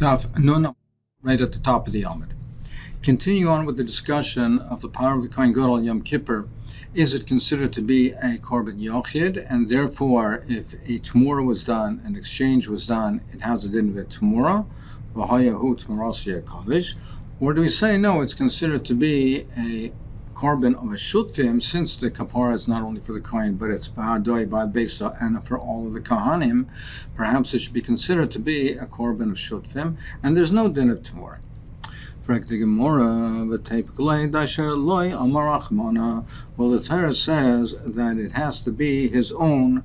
Daf Nun, right at the top of the Amud. Continue on with the discussion of the power of the Kohen Gadol on Yom Kippur. Is it considered to be a korban yochid, and therefore, if a tamura was done, an exchange was done, it has a din of a tamura, or do we say no? It's considered to be a korban of a shutfim, since the kapara is not only for the kohen, but it's ba'adoi, ba'ad and for all of the kohanim. Perhaps it should be considered to be a korban of shutfim, and there's no din of tamura. Well, the Torah says that it has to be his own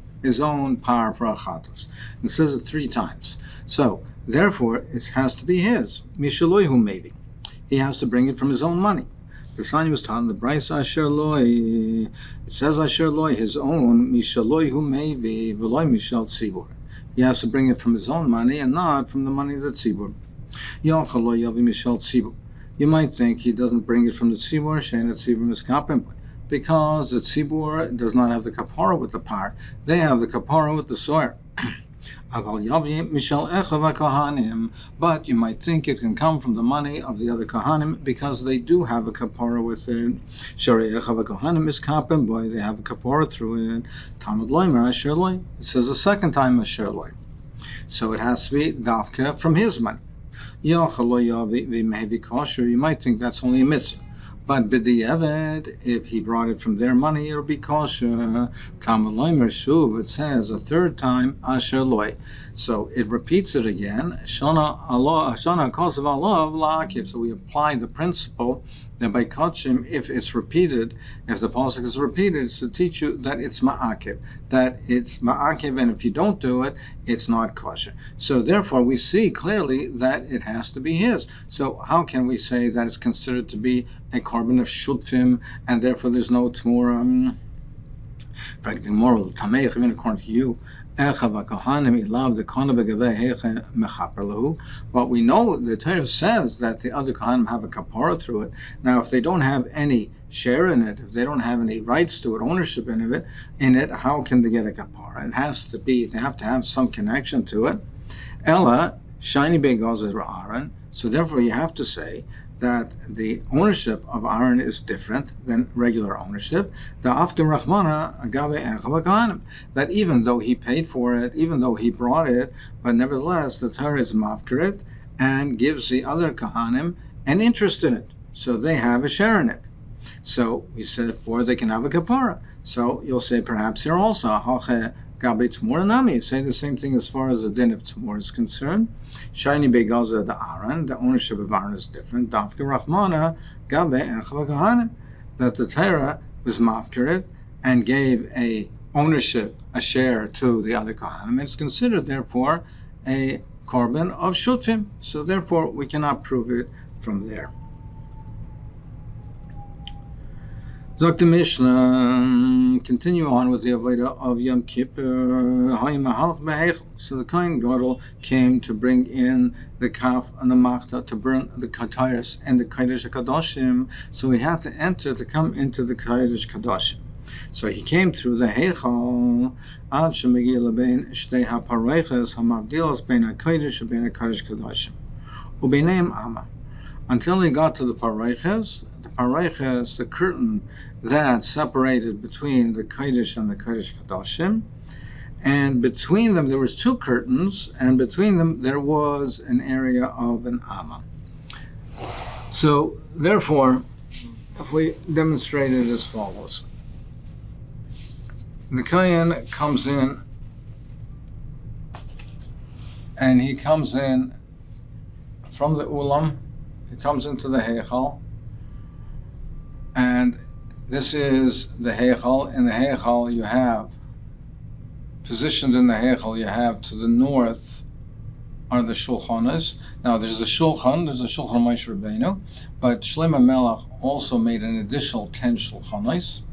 power for achatos. It says it 3 times. So, therefore, it has to be his. Mishaloi maybe. He has to bring it from his own money. The sign was taught in the Bryce Asher Loi. It says Asher Loi, his own, Mishaloi maybe, Veloi Mishal Tzibur. He has to bring it from his own money and not from the money of the Tzibur. You might think he doesn't bring it from the tzibur, shein tzibur miskapim, because the tzibur does not have the kapara with the par; they have the kapara with the soyer. But you might think it can come from the money of the other kohanim, because they do have a kapara with it. Boy, they have a kapara through it. Talmud loimer asher loy. It says a second time asher loy, so it has to be dafka from his money. You might think that's only a mitzvah, but b'di'evet, if he brought it from their money, it'll be kosher. It says a third time asher loy, so it repeats it again. Shana kosev alav la'akiv. So we apply the principle that by kachim, if it's repeated, if the pasuk is repeated, it's to teach you that it's ma'akiv, and if you don't do it, it's not kosher. So therefore, we see clearly that it has to be his. So how can we say that it's considered to be a korban of shutfim, and therefore there's no tamura? Practically moral tameich, even according to you. But we know the Torah says that the other kohanim have a kapara through it. Now, if they don't have any share in it, if they don't have any rights to it, ownership in it, how can they get a kapara? It has to be, they have to have some connection to it. Ella shiny begazes Aaron. So therefore, you have to say that the ownership of Aaron is different than regular ownership. That even though he paid for it, even though he brought it, but nevertheless the Torah is mafker it and gives the other kohanim an interest in it, so they have a share in it. So we said for they can have a kapara. So you'll say perhaps here also Gabi Tmur Nami, say the same thing as far as the din of Tmur is concerned. Shiny Begaza the Aaron, the ownership of Aaron is different. Dafka Rahmana, Gabe Echava Kahanim, that the Torah was mafker it and gave a ownership, a share to the other Kahanim. It's considered therefore a korban of Shutfim. So therefore we cannot prove it from there. Dr. Mishnah, continue on with the avodah of Yom Kippur. So the Kohen Gadol came to bring in the kaf and the machta, to burn the kataris and the kodesh kadoshim. So he had to come into the kodesh kadoshim. So he came through the heichal ad shemegi lebein shtei hapareiches hamavdilos bein hakodesh and bein hakodesh kadoshim ubeneim ama, until he got to the pareiches. The pareiches, the curtain that separated between the Kodesh and the Kodesh Kadoshim, and between them there was 2 curtains, and between them there was an area of an amma. So therefore, if we demonstrate it as follows, the Kohen comes in, and he comes in from the ulam, he comes into the heichal, and this is the heichal. In the heichal, you have, positioned in the heichal, you have to the north are the shulchanas. Now there's a shulchan Moshe Rabbeinu, but Shlomo Melech also made an additional 10 shulchanas.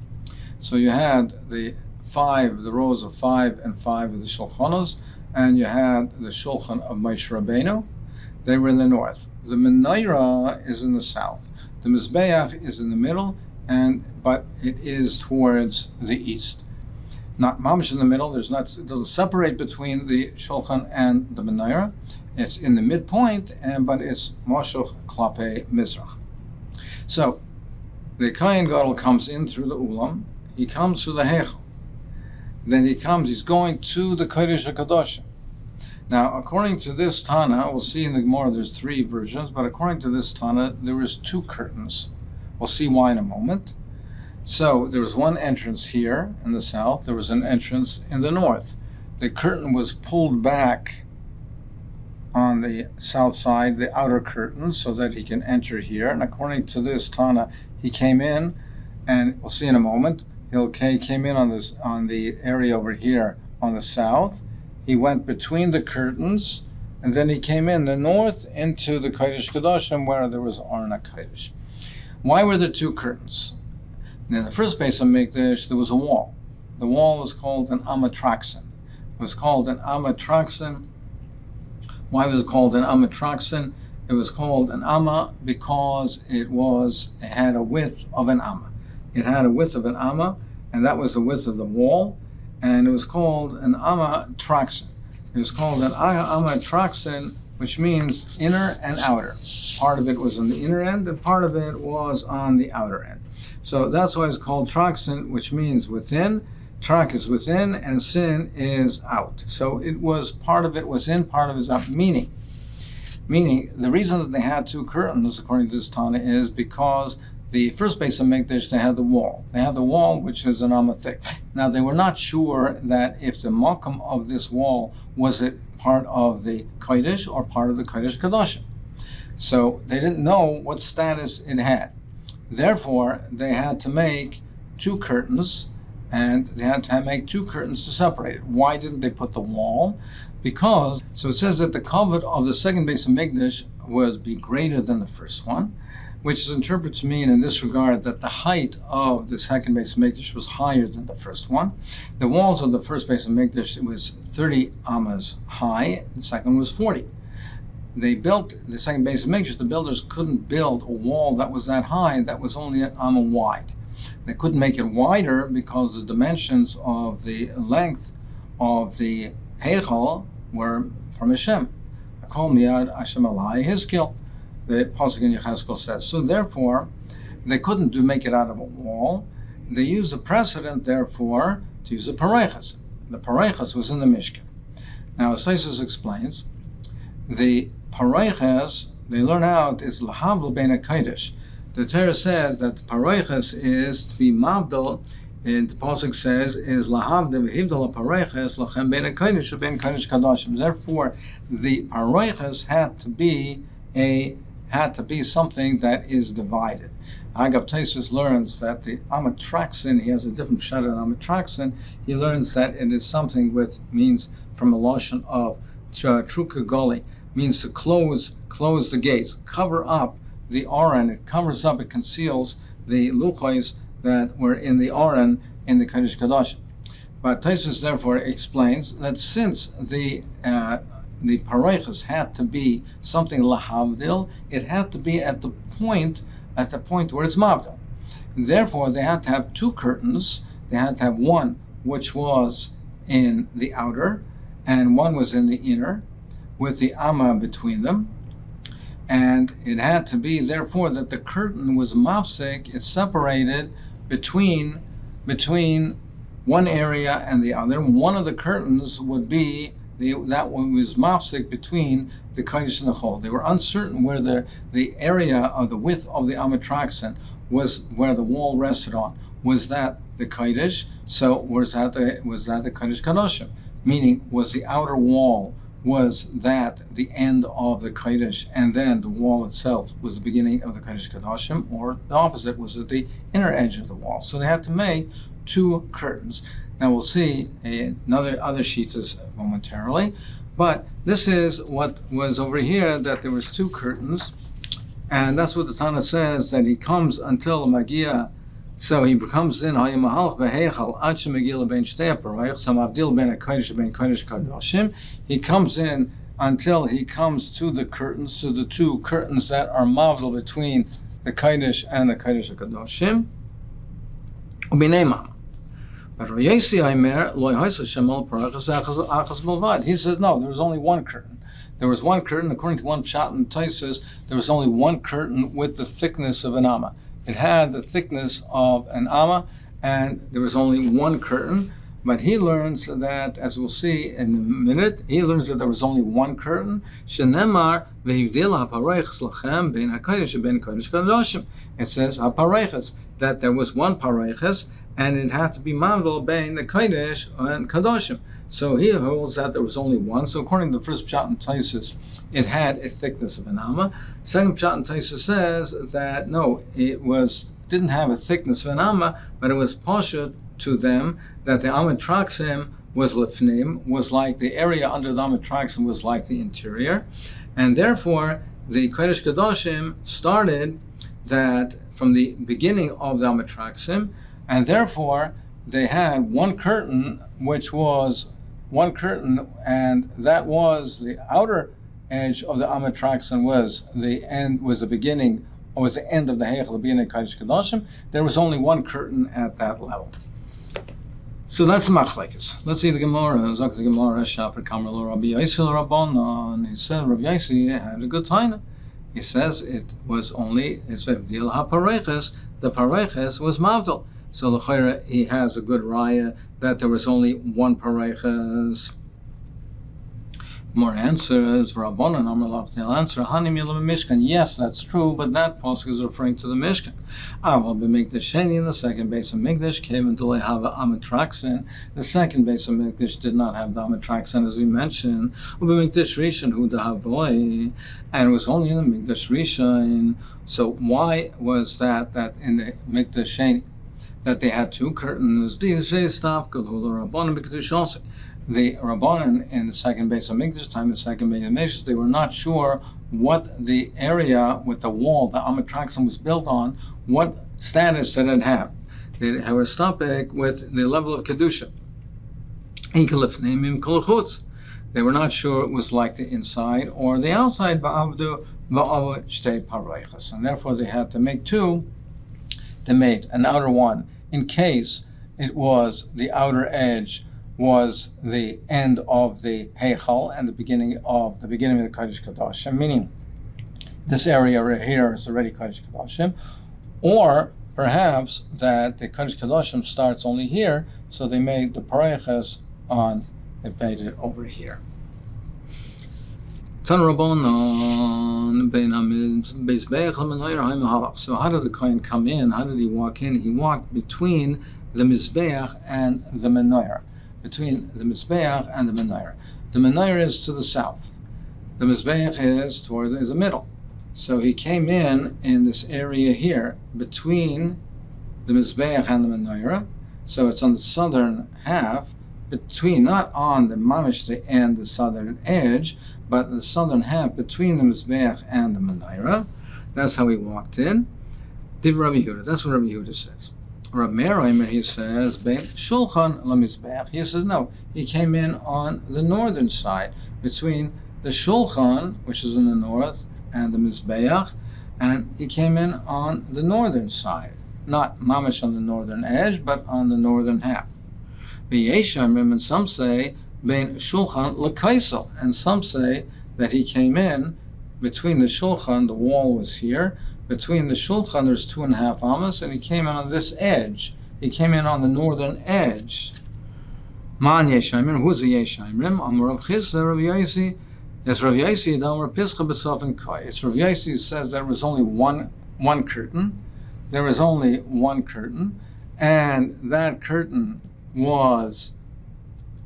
So you had the rows of 5 and 5 of the shulchanas, and you had the shulchan of Moshe Rabbeinu. They were in the north. The menorah is in the south. The mizbeach is in the middle, but it is towards the east. not mamish in the middle. It doesn't separate between the shulchan and the menorah. It's in the midpoint, but it's moshuch klape mizrach. So the Kohen Gadol comes in through the ulam. He comes through the heichal. Then he's going to the Kodesh HaKadoshim. Now, according to this Tana, we'll see in the Gemara there's 3 versions, but according to this Tana, there was 2 curtains. We'll see why in a moment. So there was one entrance here in the south, there was an entrance in the north. The curtain was pulled back on the south side, the outer curtain, so that he can enter here. And according to this Tana, he came in, and we'll see in a moment, he came in on the area over here on the south. He went between the curtains, and then he came in the north into the Kodesh Kodashim where there was Arna Kodesh. Why were there 2 curtains? In the first Beis HaMikdash, there was a wall. The wall was called an amatraxin. It was called an amatraxin. Why was it called an amatraxin? It was called an amma because it had a width of an amma. It had a width of an amma, and that was the width of the wall, and it was called an amatraxin. It was called an amatraxin, which means inner and outer. Part of it was on the inner end, and part of it was on the outer end. So that's why it's called traxin, which means within. Trak is within, and sin is out. So part of it was in, part of it is out. Meaning, the reason that they had 2 curtains, according to this Tana, is because the first Beis HaMikdash, they had the wall. They had the wall, which is an amma thick. Now, they were not sure that if the makam of this wall, was it part of the Kodesh or part of the Kodesh Kodashim. So they didn't know what status it had. Therefore, they had to make 2 curtains, and they had to make 2 curtains to separate it. Why didn't they put the wall? Because, so it says that the kavod of the second Beis HaMikdash was be greater than the first one, which is interpreted to mean in this regard that the height of the second Beis HaMikdash was higher than the first one. The walls of the first Beis HaMikdash, it was 30 ammas high, the second was 40. They built the second Beis HaMikdash, the builders couldn't build a wall that was that high, that was only an amma wide. They couldn't make it wider because the dimensions of the length of the heichal were from Hashem. Akol miyad Hashem alai hizkil, the pasuk in Yechezkel says. So therefore, they couldn't make it out of a wall. They used a precedent, therefore, to use a pareichas. The pareichas was in the Mishkan. Now, as Taisus explains, the pareichas they learn out is lahavl bein kodesh. The Torah says that the pareichas is to be mavdal, and the pasuk says is lahavdel v'hivdal pareichas lachem bein kodesh u'bein kodesh kadashim. Therefore, the pareichas had to be something that is divided. Agav Taisus learns that the amatraxin, he has a different shot on amatraxin. He learns that it is something which means from a lotion of truka goli, means to close the gates, cover up the aron. It covers up, it conceals the luchos that were in the aron in the Kodesh Kodashim. But Taisus therefore explains that since the pareichas had to be something lahavdil, it had to be at the point where it's mavdil. Therefore, they had to have 2 curtains. They had to have one which was in the outer, and one was in the inner, with the amma between them. And it had to be, therefore, that the curtain was mafsik, it's separated between one area and the other. One of the curtains would be that one was mafsik between the kodesh and the chol. They were uncertain where the area of the width of the amatraxin was, where the wall rested on. Was that the kodesh? So was that the kodesh kadoshim? Meaning, was the outer wall, was that the end of the kodesh, and then the wall itself was the beginning of the kodesh kadoshim, or the opposite, was at the inner edge of the wall? So they had to make 2 curtains. Now we'll see other shitas momentarily, but this is what was over here, that there was 2 curtains, and that's what the Tana says, that he comes until Magia. So he comes in, he comes in until he comes to the curtains, to the 2 curtains that are mavdil between the Kodesh and the Kodesh HaKadoshim. But Rav Yosi Aimer loy haisa shemal parachas achas bilvad. He says no, there was only one curtain. There was one curtain, according to one pshat and Taisus, there was only one curtain with the thickness of an amma. It had the thickness of an amma, and there was only one curtain. But he learns that, as we'll see in a minute, he learns that there was only one curtain. Shenemar v'hivdil haparaychas lachem ben hakodesh ben kodesh kadoshim. It says haparaychas, that there was one paraychas, and it had to be mavdol ben the kodesh and kadoshim. So he holds that there was only one. So according to the first pshat and Taisus, it had a thickness of an amma. Second pshat and Taisus says that no, it didn't have a thickness of an amma, but it was pashut to them that the Amud Traxim was lifnim, was like the area under the Amud Traxim was like the interior, and therefore the Kodesh Kadoshim started that from the beginning of the Amud Traxim, and therefore they had one curtain, which was one curtain, and that was the outer edge of the Amud Traxim was the end, was the beginning, or was the end of the Heichel, the beginning of Kodesh Kadoshim. There was only one curtain at that level. So that's the machlekes. Let's see the Gemara. Zok the Gemara, Shaper Kamerlo Rabbi Yossi Rabbanon. He said Rabbi Yossi had a good taina. He says it was only it's v'vdil hapareches. The pareches was mavdil. So l'chayra he has a good raya that there was only one pareches. More answers. Rabbanon Amrlav. They'll answer Hanim Yilam Mishkan. Yes, that's true, but that pasuk is referring to the Mishkan. Aval b'mikdash sheni, in the second base of Mikdash came until they have Amud Traxin. The second base of Mikdash did not have the Amud Traxin, as we mentioned. B'mikdash Rishon hu dahavoi, and it was only in the Mikdash Rishon. So why was that in the Mikdash Sheni that they had two curtains? The Rabbanan in the second base of Mikdash time, the second base of Mikdash, they were not sure what the area with the wall the Amud Traxim was built on, what status did it have. They were stopping with the level of Kedusha. They were not sure it was like the inside or the outside, and therefore they had to make two. They made an outer one in case it was the outer edge was the end of the Heichal and the beginning of the Kodesh Kadoshim, meaning this area right here is already Kodesh Kadoshim, or perhaps that the Kodesh Kadoshim starts only here, so they made the pareches they made it over here. So how did the Kohen come in? How did he walk in? He walked between the Mizbeach and the Menorah. Between the Mizbeach and the Menorah. The Menorah is to the south. The Mizbeach is toward the middle. So he came in this area here between the Mizbeach and the Menorah. So it's on the southern half, between, not on the mamish the end, the southern edge, but the southern half between the Mizbeach and the Menorah. That's how he walked in. Div Rabbi Yehuda. That's what Rabbi Yehuda says. Rav Meir, he says, Ben Shulchan LaMizbeach. He says, no, he came in on the northern side, between the Shulchan, which is in the north, and the Mizbeach, and he came in on the northern side. Not mamish on the northern edge, but on the northern half. And some say, Ben Shulchan LaKaisel, and some say that he came in between the Shulchan, the wall was here, between the Shulchan, there's 2.5 amas, and he came in on this edge. He came in on the northern edge. Man Yeshayimrim, who's the Yeshayimrim? Amar Rav Chisda, Rav Yosi. It's Rav Yosi, Amar Pischa B'Sof and Kai. It's Rav Yosi says there was only one curtain. There was only one curtain, and that curtain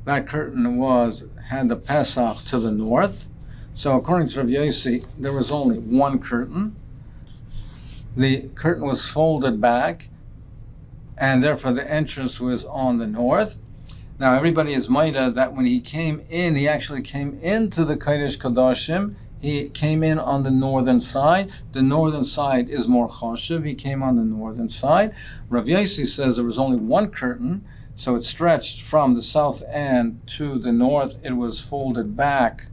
had the Pesach to the north. So according to Rav Yosi, there was only one curtain. The curtain was folded back, and therefore the entrance was on the north. Now everybody is maida that when he came in, he actually came into the Kodesh Kadoshim. He came in on the northern side. The northern side is more choshev. He came on the northern side. Rav Yosi says there was only one curtain, so it stretched from the south end to the north. It was folded back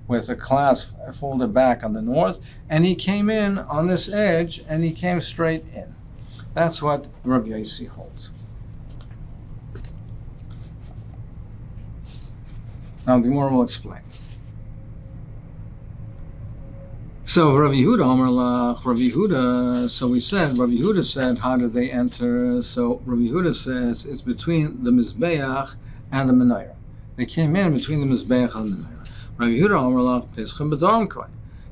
with a clasp folded back on the north, and he came in on this edge, and he came straight in. That's what Rabbi Yosi holds. Now the Gemara will explain. So Rav Yehuda Amar Lach, Rav Yehuda, so we said, Rav Yehuda said, how did they enter? So Rav Yehuda says it's between the Mizbeach and the Menorah. They came in between the Mizbeach and the Menorah. Rav Yehuda Amar Lach, Pischim B'Daram Koy.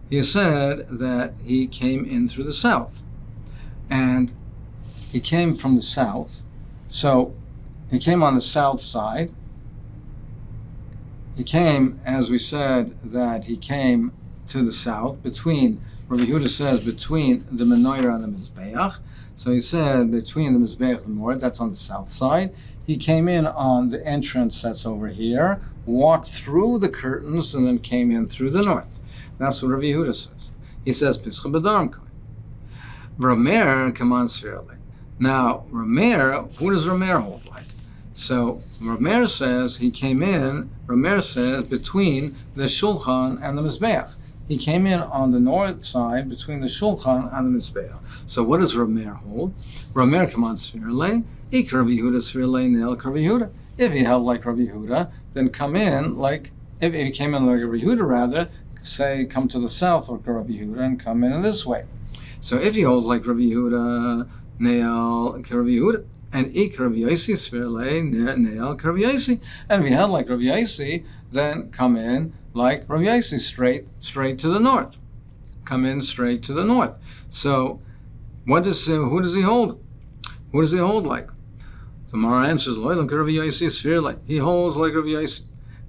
He said that he came in through the south. And he came from the south. So he came on the south side. He came, as we said, that he came to the south, between, Rabbi Yehuda says, between the Menorah and the Mizbeach. So he said between the Mizbeach and the Menorah, that's on the south side. He came in on the entrance that's over here, walked through the curtains, and then came in through the north. That's what Rabbi Yehuda says. He says, Pischa B'Daram Koy. Rameir commands fairly. Now, Rameir, who does Rameir hold like? So Rameir says he came in, Rameir says, between the Shulchan and the Mizbeach. He came in on the north side between the Shulchan and the Mizbeach. So what does Rameir hold? Rameir commands fairly. Ik Rabbi Yehuda fairly, Neil Rabbi Yehuda. If he held like Rabbi Yehuda, then come in like, if he came in like Rabbi Yehuda rather, say come to the south like Rabbi Yehuda and come in this way. So if he holds like Rabbi Yehuda, Neil Rabbi Yehuda, and Ik Rabbi Yosi Svirle Neil Rabbi Yosi, and if he held like Rabbi Yosi, then come in like Rabbi Yosi, straight to the north. Come in straight to the north. So, who does he hold? Who does he hold like? The Mara answers, Loilam Rabbi Yosi Svirle. He holds like Rabbi Yosi,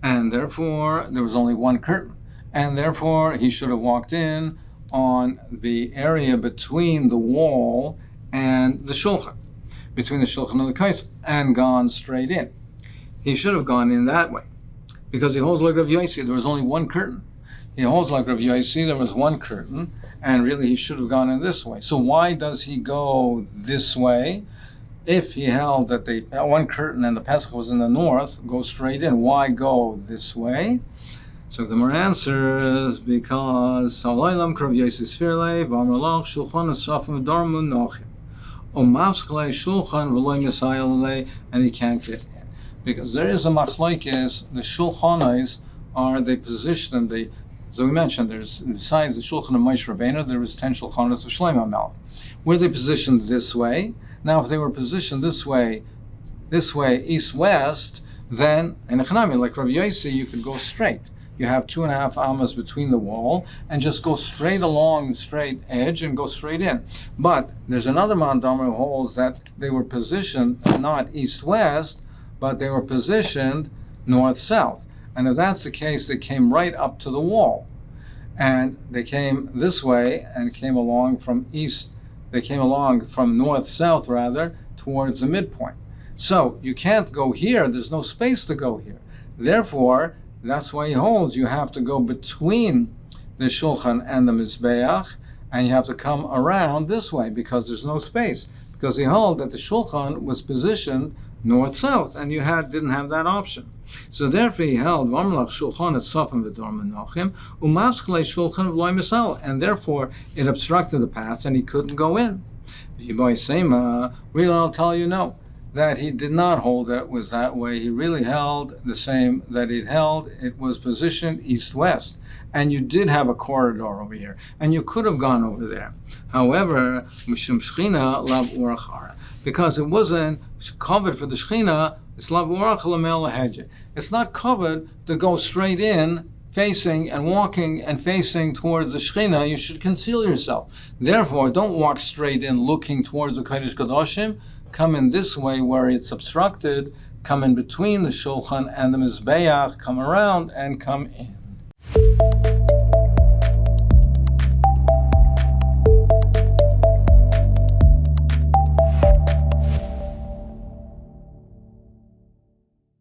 and therefore there was only one curtain, and therefore he should have walked in on the area between the wall and the Shulchan, between the Shulchan and the Kais, and gone straight in. He should have gone in that way, because he holds like Rav Yosi. There was only one curtain. He holds like Rav Yosi. There was one curtain, and really he should have gone in this way. So why does he go this way? If he held that the one curtain and the Pesach was in the north, go straight in. Why go this way? So the Gemara answers, because and he can't get in. Because there is a machlokes, the shulchanos are, they position them, so we mentioned, there's, besides the shulchan of Moshe Rabbeinu, there was 10 shulchanos of Shlomo Melech. Were they positioned this way? Now if they were positioned this way, east-west, then, in Echanami, like Rav Yosi, you could go straight. You have 2.5 amas between the wall, and just go straight along the straight edge and go straight in. But there's another Mandamer who holds that they were positioned not east-west, but they were positioned north-south. And if that's the case, they came right up to the wall. And they came this way and came along from north-south rather, towards the midpoint. So you can't go here, there's no space to go here. Therefore, that's why he holds you have to go between the Shulchan and the Mizbeach, and you have to come around this way because there's no space. Because he held that the Shulchan was positioned north-south, and you didn't have that option. So therefore he held Shulchan and therefore it obstructed the path and he couldn't go in. I'll tell you no, that he did not hold it was that way. He really held the same that he'd held. It was positioned east-west. And you did have a corridor over here. And you could have gone over there. However, Mishum Shechina Lav Urachara. Because it wasn't covered for the Shechina, it's Lav Urach Lamel Lahedje. It's not covered to go straight in, facing and walking and facing towards the Shechina. You should conceal yourself. Therefore, don't walk straight in looking towards the Kodesh Kadoshim. Come in this way where it's obstructed, come in between the Shulchan and the Mizbeach, come around and come in.